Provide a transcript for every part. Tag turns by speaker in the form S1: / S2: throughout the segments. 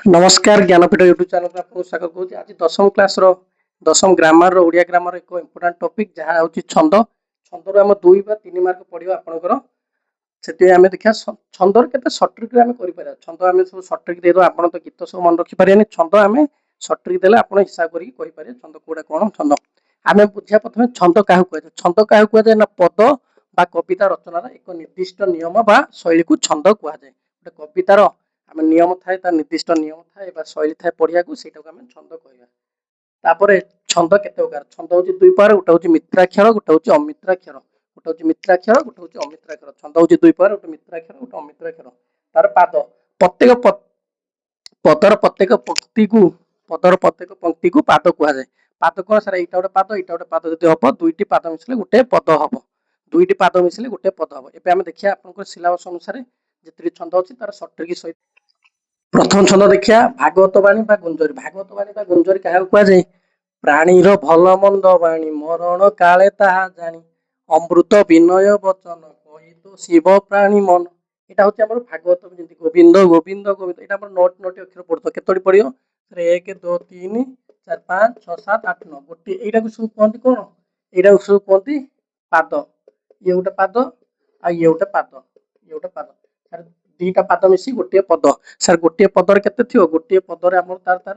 S1: नमस्कार Jnanpith YouTube channel में आपको स्वागत करुँच। आज दशम क्लास दशम ग्रामर ओडिया ग्रामर एक इंपोर्टाट टॉपिक जहाँ हूँ छंद। छंदर आम 2 बा 3 मार्क पड़ो आपंकर से आम देखा छंदर के सर्ट ट्रिक आम कर छंद आम सब सर्ट ट्रिक देदेव। आप तो गीत सब मन रखिपारे छंद आम सर्ट ट्रिक देले आप हिसाब करके छंद कौटा कौन छंद आम बुझा। प्रथम छंद क्या कहुए छंद क्या कहुए ना पद बा कविता रचनार एक निर्दिष्ट नियम बा शैली को छंद कहुए। गोटे कवितार आम नियम थाए निर्दिष्ट नियम थाए शैली थाए पढ़िया को आम छंद कहवा। छंद केते प्रकार छंद हूँ 2 प्रकार गोटे हूँ मित्राक्षर गोटे हूँ अमित्राक्षर गोटे हूँ मित्राक्षर गोटे हूँ अमित्राक्षर। छंद हूँ 2 प्रकार गोटे मित्राक्षर गोटे अमित्राक्षर। तार पाद प्रत्येक पदर प्रत्येक पंक्ति को पाद कहुए। पाद कौन सर यहाँ गोटे पाद यहाँ गोटे पाद जब हम 2टी पाद मिसले गोटे पद हम 2टी पाद मिसले गोटे पद हम। एवं आम देखिए आप सिलेबस अनुसार जितनी छंद अच्छी तार सर्ट ट्रिक सहित प्रथम छंद देखिया भागवत बाणी बा गुंजरी। भागवत बाणी बा गुंजरी क्या कहुए प्राणीर भल मंद बाणी मरण काले ताहा जानी अमृत विनय वचन कही तो शिव प्राणी मन। यहाँ हूँ भागवत जमी गोविंद गोविंद गोविंद यहाँ 9टी अक्षर पढ़ो केतोटी पड़ो 1 2 3 4 5 6 7 8 9 गोटे यहाँ सब कहते कौन यहाँ सब कहते पाद। ये गोटे पाद ये गोटे पाद ये गोटे पाद सर 2टा पाद मिसी गोटे पद। सर गोटे पदर केते थियो गोटे पदर आम तार तार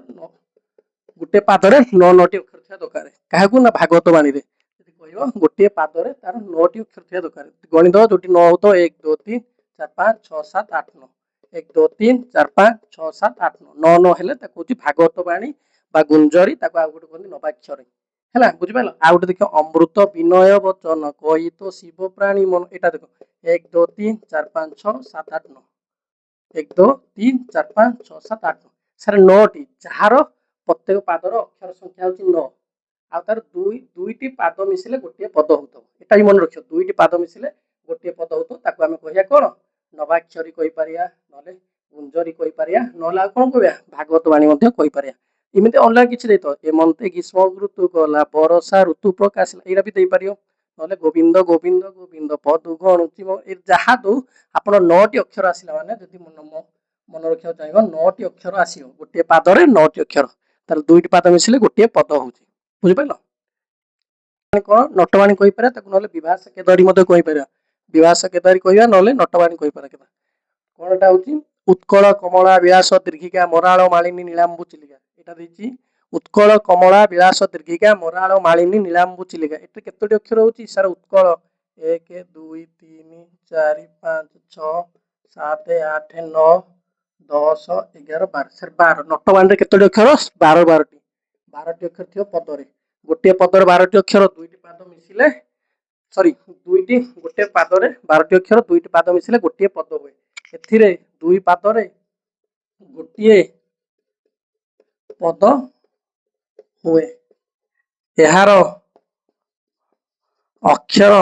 S1: गोटे पादरे 9टी अक्षर थिया दरकार क्या ना भागवत बाणी रे कह गोटे पादरे तार 9टी अक्षर थिया दरकार। गणित जो 9 हो तो 1 2 3 4 5 6 7 8 9 1 2 3 4 5 6 7 8 9 9 हेले भागवत बाणी बा गुंजरी गोटे कहते नवाक्षर है बुझिपाल। आ गोटे देख अमृत विनय वचन कही तो शिव प्राणी मन यहाँ देख 1 2 3 4 5 6 7 8 9 1 2 3 4 5 6 7 8 9 सर 9टी जार प्रत्येक पादर अक्षर संख्या हूँ 9 आ तार 2टी पाद मिसिले गोटे पद होता है। मन रख 2टी पाद मिसिले गोटे पद होता आम कह कौन नवाक्षरी कहीपर ना गुंजरी कहीपर ना कौन कह भागवत बाणी कहीपर इमती अलग किसी दे एमंते ग्रीष्म ऋतु गला बरषा ऋतु प्रकाश यहाँ भी देपर ना गोविंद गोविंद गोविंद पदु गणुची जहाँ दो आप 9टी अक्षर आसला मैंने जब मन रखा चाहिए 9टी अक्षर आस गोटे पादरे 9टी अक्षर तार 2टी पाद मिसिले गोटे पद हूँ बुझिपाल। कौन नटवाणी कहीपर ना विभाष केदारी कहीपर विभाष केदारी कह ना नटवाणी कहीपर कौन एटा हूँ उत्कल कमला विलास दीर्घिका मराल मालिनी नीलांबू चिलिका यहाँ उत्कल कमला विलास दीर्घिका मराल मालिनी नीलांबू चिलिका ये केतोटी अक्षर हूँ सर उत्कल 1 2 3 4 5 6 7 8 9 10 11 12 सर 12 नटवाणी केतोटी अक्षर 12टी अक्षर थी पदरे गोटे पदर 12टी अक्षर 2टी पाद मिसिले सॉरी 2टी गोटे पादरे 12टी अक्षर 2टी पाद मिसिले गोटे पद हुए। एथिरे 2 पादरे गोटे पद हुए यार अक्षर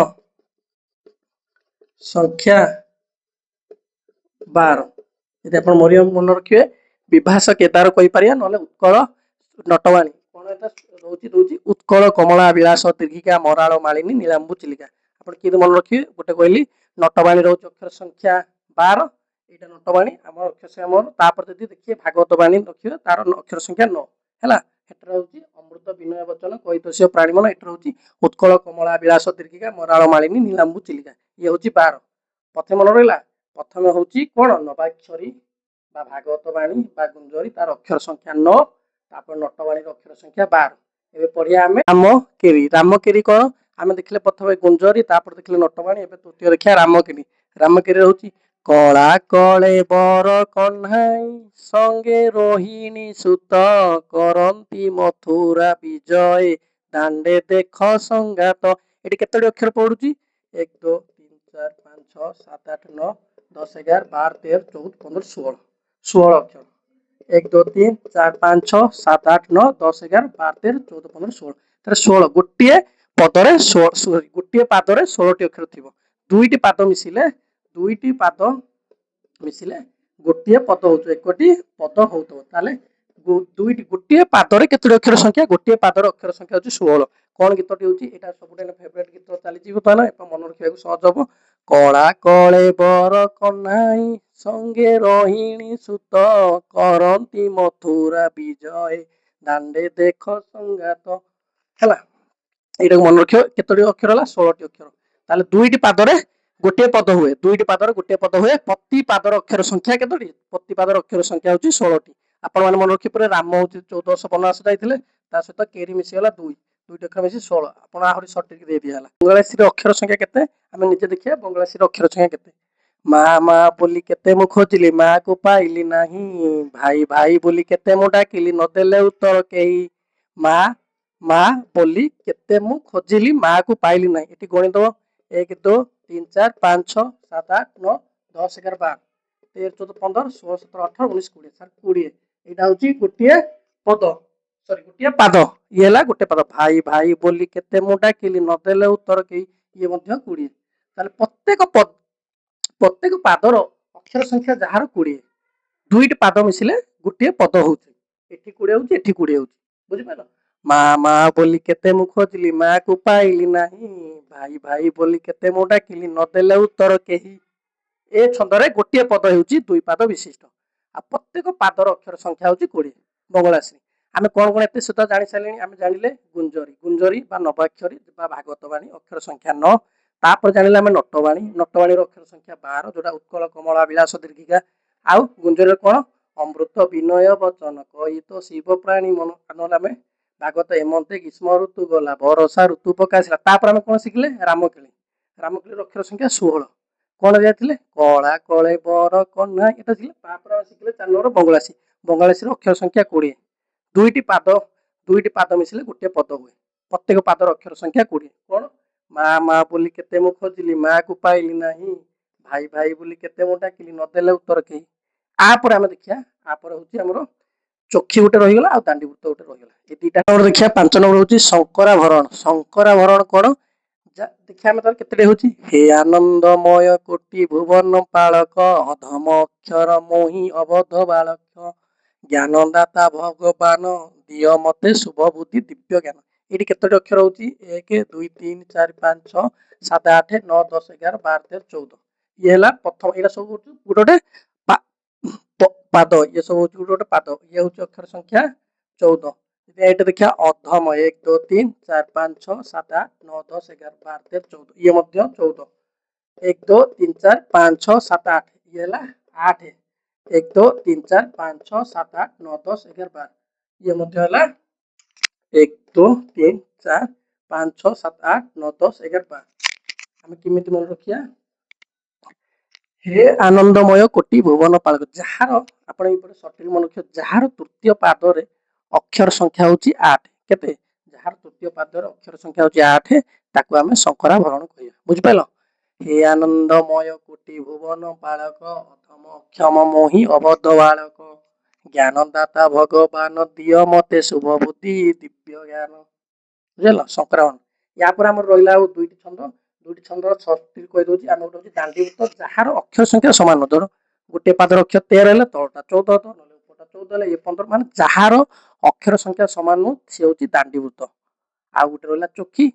S1: संख्या 12 यदि आप मन रखिए विभाष केदार कहीपर ना उत्कल नटवाणी कौन रोचे उत्कल कमला विलास दीर्घिका मराल मालिनी नीलांबू चिलिका आप किए मन रखिए गोटे कहली नटवाणी रोच अक्षर संख्या 12 यहाँ नटवाणी आम अक्षर संख्या जब देखिए भागवत बाणी रखिए तार अक्षर संख्या 9 है हूँ अमृत विनय वचन कही तो शिव प्राणी मन यहाँ हूँ उत्कल कमला विलास दीर्घिका मराल मालिनी नीलांबू चिलिका ये हूँ 12 प्रथम मन रहा प्रथम हूँ कौन नवाक्षरी भागवत बाणी बा गुंजरी तार अक्षर संख्या 9 तापर नटवाणी अक्षर संख्या 12 एवं पढ़िया आम रामकेरी कौन आम देखले प्रथम गुंजरी तापर देखले नटवाणी एवं तृतीय देखिया रामकेरी हूँ कला कले बर कन्हाई संगे रोहिणी सुत करंती मथुरा विजय दांडे देख संगात ये केतोटी अक्षर पढ़ुची 1 2 3 4 5 6 7 8 9 10 11 12 13 14 15 16 16 अक्षर 1 2 3 4 5 6 7 8 9 10 11 12 13 14 15 16 तार 16 गोटे पदरे गोटे पादरे 16टी अक्षर थी 2टी पाद मिसिले 2टी पाद मिसिले गोटे पद हो 1टी पद हो गोटे पादरे केतोटी अक्षर संख्या गोटे पादर अक्षर संख्या हूँ 16 कौन गीतटी हूँ यहाँ सब फेवरेट गीत चली बर्तमान मन रखा सहज हम कला कले बर कन्हाई संगे रोहिणी सुत करंती मथुरा विजय दांडे देख संगात है এইটা মনে রক্ষ কেতোটি অক্ষর হল 16টি অক্ষর তাহলে দুইটি পাদরে গোটিয়ে পদ হুয়ে দুইটি পাদরে গোটিয়ে পদ হুয়ে প্রতি পাদর অক্ষর সংখ্যা কেতোটি প্রতি পাদর অক্ষর সংখ্যা হচ্ছে 16টি আপন মানে মনে রক্ষি পরে রাম হচ্ছে 1450 যাইଥିଲେ তা সହିତ কেরি মিশিগଲା 2 দুইটি অক্ষর মিশি 16 আপন আହୁରି সঠিক দেই দিয়ালা বଙ୍ଗଳାଶୀର অক্ষর সংখ্যা কেতে ଆମେ ନିଜେ ଦେଖିବା ବଙ୍ଗଳାଶୀର ଅକ୍ଷର ସଂଖ୍ୟା କେତେ ମା ମା ବୋଲି କେତେ ମୁଁ ଖୋଜିଲି ମାକୁ ପାଇଲି ନାହିଁ ଭାଇ ଭାଇ ବୋଲି କେତେ ମୁଁ ଡାକିଲି ନଦେଲେ ଉତ୍ତର କେହି ମା ମା ବୋଲି କେତେ ମୁଁ ଖୋଜିଲି ମାକୁ ପାଇଲି ନାହିଁ ଏଠି ଗଣିତ 1 2 3 4 5 6 7 8 9 10 11 12 13 14 15 16 17 18 19 20 ସାର୍ 20 ଏଇଟା ହଉଛି ଗୋଟିଏ ପଦ ସରି ଗୋଟିଏ ପାଦ ଇଏ ହେଲା ଗୋଟେ ପାଦ ଭାଇ ଭାଇ ବୋଲି କେତେ ମୁଁ ଡାକିଲି ନଦେଲେ ଉତ୍ତର କେହି ଇଏ ମଧ୍ୟ 20 ତାହେଲେ ପ୍ରତ୍ୟେକ ପାଦର ଅକ୍ଷର ସଂଖ୍ୟା ଯାହାର 20 ଦୁଇଟି ପାଦ ମିଶିଲେ ଗୋଟିଏ ପଦ ହଉଛି ଏଠି 20 ହଉଛି ଏଠି 20 ହଉଛି ବୁଝିପାରିଲ ମା ମା ବୋଲି କେତେ ମୁଁ ଖୋଜିଲି ମାକୁ ପାଇଲି ନାହିଁ ଭାଇ ଭାଇ ବୋଲି କେତେ ମୁଁ ଡାକିଲି ନଦେଲେ ଉତ୍ତର କେହି ଏ ଛନ୍ଦରେ ଗୋଟିଏ ପଦ ହେଉଛି ଦୁଇ ପାଦ ବିଶିଷ୍ଟ ଆଉ ପ୍ରତ୍ୟେକ ପାଦର ଅକ୍ଷର ସଂଖ୍ୟା ହେଉଛି 20 ବଙ୍ଗଳାଶ୍ରୀ ଆମେ କଣ କଣ ଏତେ ସୁଦ୍ଧା ଜାଣି ସାରିଲେଣି ଆମେ ଜାଣିଲେ ଗୁଞ୍ଜରୀ ବା ନବାକ୍ଷରୀ ବା ଭାଗବତ ବାଣୀ ଅକ୍ଷର ସଂଖ୍ୟା 9 ତାପରେ ଜାଣିଲେ ଆମେ ନଟବାଣୀର ଅକ୍ଷର ସଂଖ୍ୟା 12 ଯୋଉଟା ଉତ୍କଳ କମଳା ବିଳାସ ଦୀର୍ଘିକା ଆଉ ଗୁଞ୍ଜରୀର କଣ ଅମୃତ ବିନୟ ବଚନ କହି ତ ଶିବ ପ୍ରାଣୀ ମନ ନହେଲେ ଆମେ ଭାଗବତ ଏମନ୍ତେ ଗ୍ରୀଷ୍ମ ଋତୁ ଗଲା ବରଷା ଋତୁ ପକାଇଲା ତାପରେ ଆମେ କଣ ଶିଖିଲେ ରାମକେଳିର ଅକ୍ଷର ସଂଖ୍ୟା 16 କଣ ଯାଇଥିଲେ କଳା କଳେ ବର କନ୍ୟା এটা ছিল ତାପରେ ଆମେ ଶିଖିଲେ 4 নম্বର ବଙ୍ଗଳାଶୀର ଅକ୍ଷର ସଂଖ୍ୟା 20 ଦୁଇଟି ପାଦ ମିଶିଲେ ଗୋଟିଏ ପଦ ହୁଏ ପ୍ରତ୍ୟେକ ପାଦର ଅକ୍ଷର ସଂଖ୍ୟା 20 କଣ ମା ମା ବୋଲି କେତେ ମୁଁ ଖୋଜିଲି ମାକୁ ପାଇଲି ନାହିଁ ଭାଇ ଭାଇ ବୋଲି କେତେ ମୁଁ ଡାକିଲି ନଦେଲେ ଉତ୍ତର କେହି ଆପରେ ଆମେ ଦେଖିବା ଆପରେ ହଉଛି ଆମର ଚକ୍ଷି ଗୋଟେ ରହିଗଲା ଆଉ ଦାଣ୍ଡିବୃତ୍ତ ଗୋଟେ ରହିଗଲା এই দুইটা নম্বর ଦେଖିବା 5 নম্বর ହଉଛି ଶଙ୍କରାଭରଣ କଣ ଦେଖିବା ଆମେ ତାର କେତେଟା ହଉଛି ହେ ଆନନ୍ଦମୟ କୋଟି ଭୁବନ ପାଳକ ଅଧମ ଅକ୍ଷର ମୋହି ଅବଧ ବାଳକ ଜ୍ଞାନଦାତା ଭଗବାନ ଦିଅ ମତେ ଶୁଭ ବୁଦ୍ଧି ଦିବ୍ୟ ଜ୍ଞାନ ଏଠି କେତୋଟି ଅକ୍ଷର ହଉଛି 1 2 3 4 5 6 7 8 9 10 11 12 13 14 ଇଏ ହେଲା ପ୍ରଥମ ଏଇଟା ସବୁ ହଉଛି ଗୋଟେ ପାଦ ଇଏ ସବୁ ହଉଛି ଗୋଟେ ପାଦ ଇଏ ହଉଛି ଅକ୍ଷର ସଂଖ୍ୟା 14 ଏଇଟା ଦେଖିବା ଅଧମ 1 2 3 4 5 6 7 8 9 10 11 12 13 14 ଇଏ ମଧ୍ୟ 14 1 2 3 4 5 6 7 8 ଇଏ ହେଲା 8 1 2 3 4 5 6 7 8 9 10 11 12 ଇଏ ମଧ୍ୟ ହେଲା 1 2 3 4 5 6 7 8 9 10 11 12 ଆମେ କେମିତି ମନେ ରଖିବା हे आनंदमय कोटि भुवन पालक जार आपण एपटे सठिक मन रखियो जार तृतीय पादरे अक्षर संख्या होची 8 केते जार तृतीय पादरे अक्षर संख्या होची 8 ताकू आमे शंकराभरण कहिया बुझि पाइलो हे आनंदमय कोटि भुवन पालक अधम क्षम मोहि अबध बालक ज्ञानदाता भगवान दिय मते शुभ बुद्धि दिव्य ज्ञान बुझलो शंकराभरण या पर हमर रहिला दुईटी छंद सठिक कहि दोची आमे गोटे दांडीवृत्त जार अक्षर संख्या समान धर गोटे पादर अक्षर 13 हेले तळटा 14 तो नले उपरटा 14 हेले ये 15 माने जार अक्षर संख्या समान नु से होची दांडीवृत्त आ गोटे रहिला चोखी